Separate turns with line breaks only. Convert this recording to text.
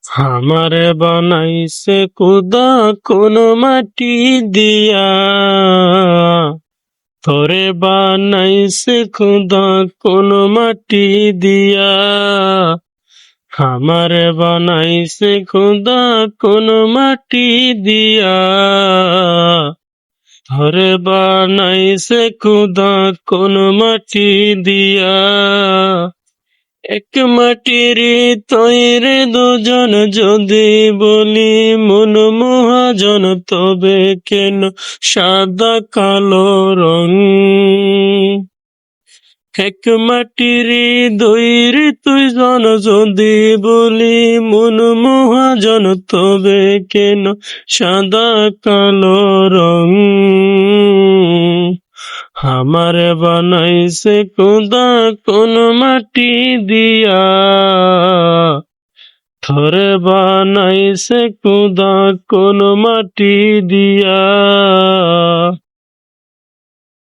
আমারে বানাইছে খুদা কোন মাটি দিয়া, তোরে বানাইছে খুদা কোন মাটি দিয়া। আমারে বানাইছে খুদা কোন মাটি দিয়া, তোরে বানাইছে খুদা কোন মাটি দিয়া। এক মাটির তৈরি দুজন যদি বলি মন মহাজন, তবে কেন সাদা কালো রং? এক মাটির দৈর দুইজন যদি বলি মন মহাজন, তবে কেন সাদা কালো রং? আমারে বানাইছে খুদা কোন মাটি দিয়া, তোরে বানাইছে খুদা কোন মাটি দিয়া।